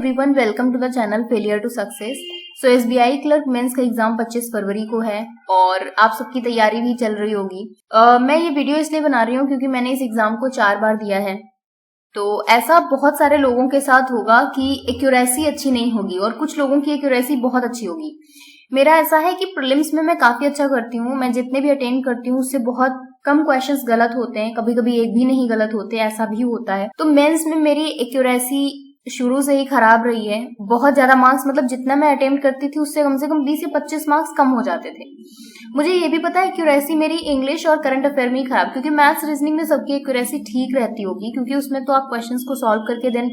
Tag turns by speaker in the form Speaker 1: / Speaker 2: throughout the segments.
Speaker 1: Everyone, welcome to the channel failure to success. So SBI clerk mains का exam 25 फरवरी को है और आप सबकी तैयारी भी चल रही होगी। मैं ये वीडियो इसलिए बना रही हूँ क्योंकि मैंने इस एग्जाम को 4 बार दिया है। तो ऐसा बहुत सारे लोगों के साथ होगा कि एक्यूरेसी अच्छी नहीं होगी और कुछ लोगों की एक्यूरेसी बहुत अच्छी होगी। मेरा ऐसा है कि प्रीलिम्स में मैं काफी अच्छा करती हूँ। मैं जितने भी अटेंड करती हूँ उससे बहुत कम क्वेश्चंस गलत होते हैं, कभी कभी एक भी नहीं गलत होते, ऐसा भी होता है। तो मेंस में मेरी एक्यूरेसी शुरू से ही खराब रही है। बहुत ज्यादा मार्क्स, मतलब जितना मैं अटेम्प्ट करती थी उससे कम से कम 20 से 25 मार्क्स कम हो जाते थे। मुझे ये भी पता है एक्यूरेसी मेरी इंग्लिश और करंट अफेयर में ही खराब, क्योंकि मैथ्स रीजनिंग में सबकी एक्यूरेसी ठीक रहती होगी, क्योंकि उसमें तो आप क्वेश्चंस को सॉल्व करके देन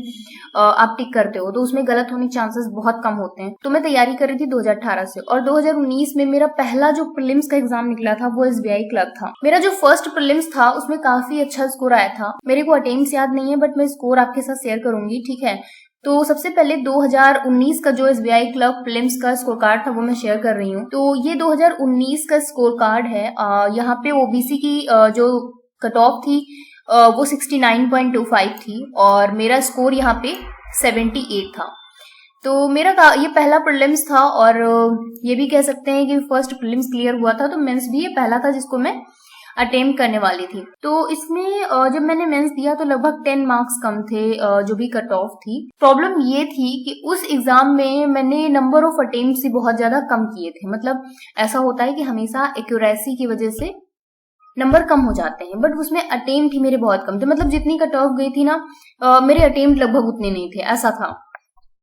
Speaker 1: आप टिक करते हो, तो उसमें गलत होने के चांसेस बहुत कम होते हैं। तो मैं तैयारी कर रही थी 2018 से, और 2019 में मेरा पहला जो प्रीलिम्स का एग्जाम निकला था वो एसबीआई क्लर्क था। मेरा जो फर्स्ट प्रीलिम्स था उसमें काफी अच्छा स्कोर आया था। मेरे को अटेम्प्ट्स याद नहीं है, बट मैं स्कोर आपके साथ शेयर करूंगी, ठीक है। तो सबसे पहले 2019 का जो एसबीआई क्लर्क प्रीलिम्स का स्कोर कार्ड था वो मैं शेयर कर रही हूँ। तो ये 2019 का स्कोर कार्ड है। यहाँ पे ओबीसी की जो कट ऑफ थी वो 69.25 थी और मेरा स्कोर यहाँ पे 78 था। तो मेरा ये पहला प्रीलिम्स था और ये भी कह सकते हैं कि फर्स्ट प्रीलिम्स क्लियर हुआ था। तो मेंस भी ये पहला था जिसको मैं अटेम्प्ट करने वाली थी। तो इसमें जब मैंने मेंस दिया तो लगभग 10 मार्क्स कम थे जो भी कट ऑफ थी। प्रॉब्लम ये थी कि उस एग्जाम में मैंने नंबर ऑफ अटेम्प्ट से बहुत ज्यादा कम किए थे। मतलब ऐसा होता है कि हमेशा एक्यूरेसी की वजह से नंबर कम हो जाते हैं, बट उसमें अटेम्प्ट ही मेरे बहुत कम थे। मतलब जितनी कट ऑफ गई थी ना, मेरे अटेम्प्ट लगभग उतने नहीं थे, ऐसा था।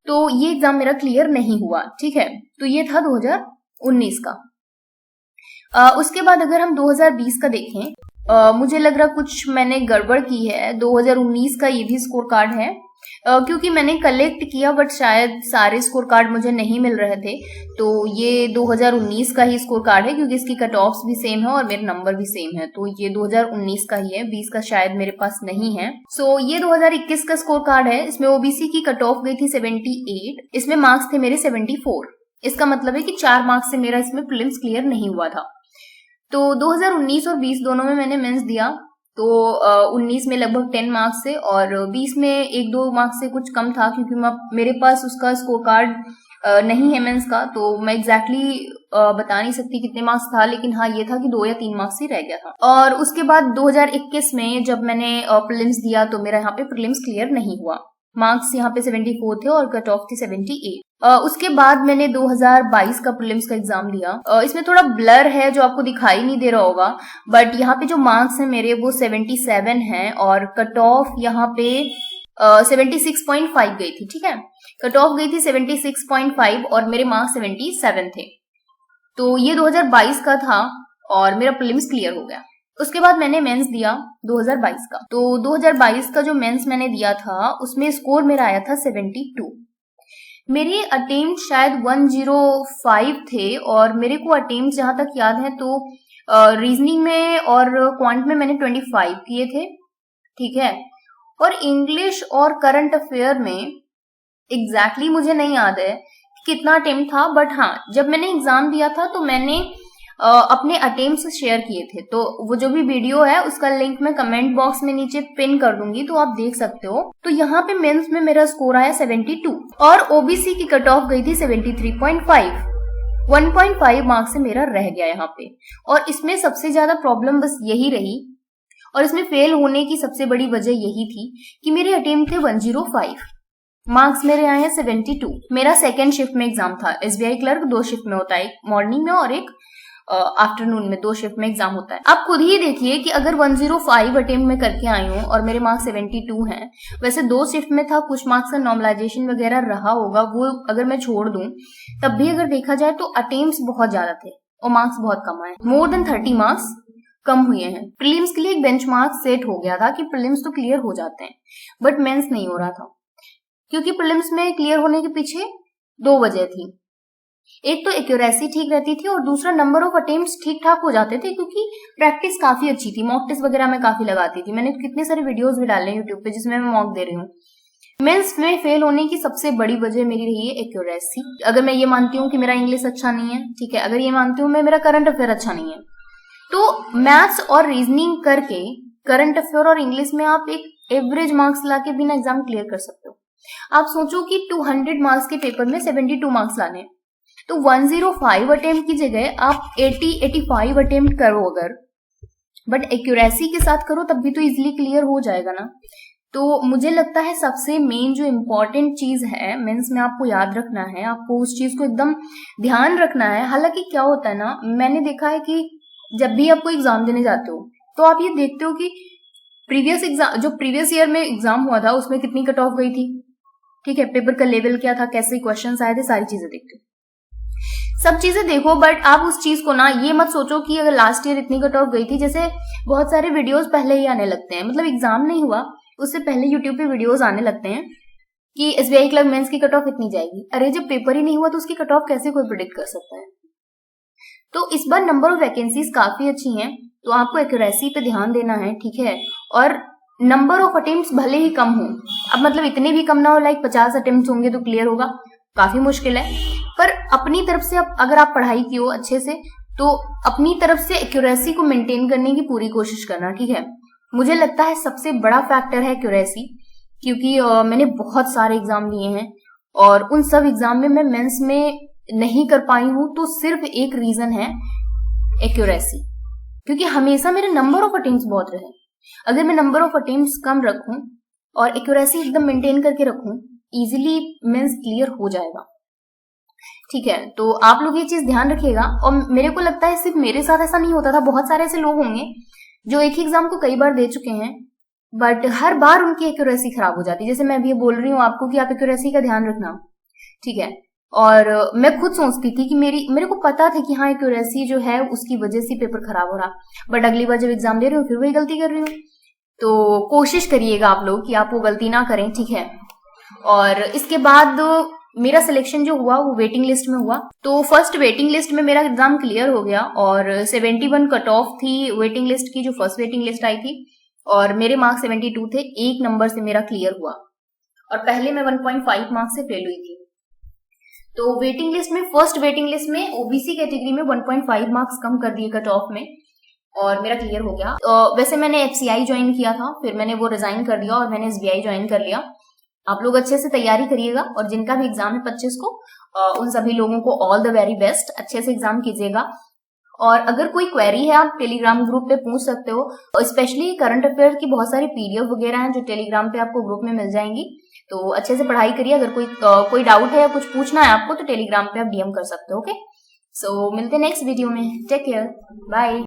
Speaker 1: तो ये एग्जाम मेरा क्लियर नहीं हुआ, ठीक है। तो ये था 2019 का। उसके बाद अगर हम 2020 का देखें, मुझे लग रहा कुछ मैंने गड़बड़ की है। 2019 का ये भी स्कोर कार्ड है, क्योंकि मैंने कलेक्ट किया बट शायद सारे स्कोर कार्ड मुझे नहीं मिल रहे थे। तो ये 2019 का ही स्कोर कार्ड है, क्योंकि इसकी कट ऑफ्स भी सेम है और मेरे नंबर भी सेम है। तो ये 2019 का ही है, 20 का शायद मेरे पास नहीं है। सो ये 2021 का स्कोर कार्ड है। इसमें ओबीसी की कट ऑफ गई थी 78, इसमें मार्क्स थे मेरे 74। इसका मतलब है कि 4 मार्क्स से मेरा इसमें प्रीलिम्स क्लियर नहीं हुआ था। तो 2019 और 20 दोनों में मैंने मेंस दिया। तो 19 में लगभग 10 मार्क्स से और 20 में 1-2 मार्क्स से कुछ कम था, क्योंकि मेरे पास उसका स्कोर कार्ड नहीं है मेंस का। तो मैं एग्जैक्टली बता नहीं सकती कितने मार्क्स था, लेकिन हाँ ये था कि 2 या 3 मार्क्स ही रह गया था। और उसके बाद 2021 में जब मैंने प्रीलिम्स दिया तो मेरा यहाँ पे प्रीलिम्स क्लियर नहीं हुआ। मार्क्स यहाँ पे 74 थे और कट ऑफ थी 78। उसके बाद मैंने 2022 का प्रीलिम्स का एग्जाम दिया। इसमें थोड़ा ब्लर है जो आपको दिखाई नहीं दे रहा होगा, बट यहाँ पे जो मार्क्स हैं मेरे वो 77 हैं और कट ऑफ यहाँ पे 76.5 गई थी, ठीक है। कट ऑफ गई थी 76.5 और मेरे मार्क्स 77 थे। तो ये 2022 का था और मेरा प्रीलिम्स क्लियर हो गया। उसके बाद मैंने मेंस दिया 2022 का। तो 2022 का जो मेंस मैंने दिया था उसमें स्कोर मेरा आया था 72। मेरे अटेम्प्ट शायद 105 थे और मेरे को अटेम्प्ट जहां तक याद है तो रीजनिंग में और क्वांट में मैंने 25 किए थे, ठीक है। और इंग्लिश और करंट अफेयर में एग्जैक्टली मुझे नहीं याद है कितना अटेम्प्ट था, बट हाँ जब मैंने एग्जाम दिया था तो मैंने अपने अटेम्प्ट्स शेयर किए थे। तो वो जो भी वीडियो है उसका लिंक मैं कमेंट बॉक्स में नीचे पिन कर दूंगी, तो आप देख सकते हो। तो यहाँ पे मेंस में मेरा स्कोर आया 72 और ओबीसी की कट ऑफ गई थी 73.5। 1.5 मार्क्स से मेरा रह गया यहाँ पे। और इसमें सबसे ज्यादा प्रॉब्लम बस यही रही, और इसमें फेल होने की सबसे बड़ी वजह यही थी कि मेरे अटेम्प्ट थे 105, मार्क्स मेरे आए हैं 72। मेरा सेकेंड शिफ्ट में एग्जाम था। एसबीआई क्लर्क 2 शिफ्ट में होता है, एक मॉर्निंग में और एक आफ्टरनून में, 2 शिफ्ट में एग्जाम होता है। आप खुद ही देखिए कि अगर 105 अटेम्प्ट में करके आई हूँ और मेरे मार्क्स 72 हैं, वैसे 2 शिफ्ट में था, कुछ मार्क्स का नॉर्मलाइजेशन वगैरह रहा होगा, वो अगर मैं छोड़ दूं तब भी अगर देखा जाए तो अटेम्प्ट्स बहुत ज्यादा थे और मार्क्स बहुत कम आए। मोर देन 30 मार्क्स कम हुए हैं। प्रीलिम्स के लिए एक बेंचमार्क सेट हो गया था कि प्रीलिम्स तो क्लियर हो जाते हैं, बट मेंस नहीं हो रहा था, क्योंकि प्रीलिम्स में क्लियर होने के पीछे 2 वजह थी। एक तो एक्यूरेसी ठीक रहती थी और दूसरा नंबर ऑफ अटेम्प्ट्स ठीक ठाक हो जाते थे, क्योंकि प्रैक्टिस काफी अच्छी थी। मॉक टेस्ट वगैरह मैं काफी लगाती थी। मैंने कितने सारे वीडियोस भी डाले यूट्यूब पे जिसमें मैं मॉक दे रही हूँ। मेंस में फेल होने की सबसे बड़ी वजह मेरी रही है एक्यूरेसी। अगर मैं ये मानती हूँ कि मेरा इंग्लिश अच्छा नहीं है, ठीक है, अगर ये मानती हूँ मैं मेरा करंट अफेयर अच्छा नहीं है, तो मैथ्स और रीजनिंग करके करंट अफेयर और इंग्लिश में आप एक एवरेज मार्क्स लाके बिना एग्जाम क्लियर कर सकते हो। आप सोचो कि 200 मार्क्स के पेपर में 72 मार्क्स लाने, तो 105 अटेम्प्ट की जगह आप 80-85 अटेम्प्ट करो अगर, बट एक्यूरेसी के साथ करो तब भी तो इजीली क्लियर हो जाएगा ना। तो मुझे लगता है सबसे मेन जो इम्पोर्टेंट चीज है मेंस में आपको याद रखना है, आपको उस चीज को एकदम ध्यान रखना है। हालांकि क्या होता है ना, मैंने देखा है कि जब भी आपको एग्जाम देने जाते हो तो आप ये देखते हो कि प्रीवियस ईयर में एग्जाम हुआ था उसमें कितनी कट ऑफ गई थी, ठीक है, पेपर का लेवल क्या था, कैसे क्वेश्चन आए थे, सारी चीजें देखते हो, सब चीजें देखो। बट आप उस चीज को ना ये मत सोचो कि अगर लास्ट ईयर इतनी कट ऑफ गई थी, जैसे बहुत सारे वीडियोस पहले ही आने लगते हैं, मतलब एग्जाम नहीं हुआ उससे पहले यूट्यूब पे वीडियोस आने लगते हैं कि एसबीआई क्लर्क मेंस की कट ऑफ इतनी जाएगी। अरे जब पेपर ही नहीं हुआ तो उसकी कट ऑफ कैसे कोई प्रिडिक्ट कर सकता है। तो इस बार नंबर ऑफ वैकेंसीज काफी अच्छी हैं, तो आपको एक्यूरेसी पे ध्यान देना है, ठीक है। और नंबर ऑफ अटेम्प्ट्स भले ही कम हो, अब मतलब इतने भी कम ना हो, लाइक 50 अटेम्प्ट्स होंगे तो क्लियर होगा, काफी मुश्किल है, पर अपनी तरफ से अगर आप पढ़ाई की हो अच्छे से तो अपनी तरफ से एक्यूरेसी को मेंटेन करने की पूरी कोशिश करना, ठीक है। मुझे लगता है सबसे बड़ा फैक्टर है एक्यूरेसी, क्योंकि मैंने बहुत सारे एग्जाम दिए हैं और उन सब एग्जाम में मैं मेंस में नहीं कर पाई हूं, तो सिर्फ एक रीजन है एक्यूरेसी, क्योंकि हमेशा मेरे नंबर ऑफ अटेम्प्ट्स बहुत रहे। अगर मैं नंबर ऑफ अटेम्प्ट्स कम रखूं और एक्यूरेसी एकदम मेंटेन करके रखूं, इजीली मेंस क्लियर हो जाएगा, ठीक है। तो आप लोग ये चीज ध्यान रखिएगा। और मेरे को लगता है सिर्फ मेरे साथ ऐसा नहीं होता था, बहुत सारे ऐसे लोग होंगे जो एक ही एग्जाम को कई बार दे चुके हैं, बट हर बार उनकी एक्यूरेसी खराब हो जाती है। जैसे मैं अभी बोल रही हूँ आपको कि आप एक्यूरेसी का ध्यान रखना, ठीक है। और मैं खुद सोचती थी कि मेरे को पता था कि हाँ एक्यूरेसी जो है उसकी वजह से पेपर खराब हो रहा, बट अगली बार जब एग्जाम दे रही हूँ फिर वही गलती कर रही हूँ। तो कोशिश करिएगा आप लोग कि आप वो गलती ना करें, ठीक है। और इसके बाद मेरा सिलेक्शन जो हुआ वो वेटिंग लिस्ट में हुआ, तो फर्स्ट वेटिंग लिस्ट में मेरा एग्जाम क्लियर हो गया और 71 कट ऑफ थी वेटिंग लिस्ट की, जो फर्स्ट वेटिंग लिस्ट आई थी, और मेरे मार्क्स 72 थे, एक नंबर से मेरा क्लियर हुआ। और पहले मैं 1.5 मार्क्स से फेल हुई थी। तो वेटिंग लिस्ट में, फर्स्ट वेटिंग लिस्ट में ओबीसी कैटेगरी में 1.5 मार्क्स कम कर दिए कट ऑफ में और मेरा क्लियर हो गया। वैसे मैंने एफसीआई ज्वाइन किया था, फिर मैंने वो रिजाइन कर दिया और मैंने एसबीआई ज्वाइन कर लिया। आप लोग अच्छे से तैयारी करिएगा और जिनका भी एग्जाम है 25 को, उन सभी लोगों को ऑल द वेरी बेस्ट, अच्छे से एग्जाम कीजिएगा। और अगर कोई क्वेरी है आप टेलीग्राम ग्रुप पे पूछ सकते हो, स्पेशली करंट अफेयर की बहुत सारी पीडीएफ वगैरह हैं जो टेलीग्राम पे आपको ग्रुप में मिल जाएंगी। तो अच्छे से पढ़ाई करिए। अगर कोई डाउट है या कुछ पूछना है आपको तो टेलीग्राम पे आप डीएम कर सकते हो। ओके, सो मिलते हैं नेक्स्ट वीडियो में। Take care, bye.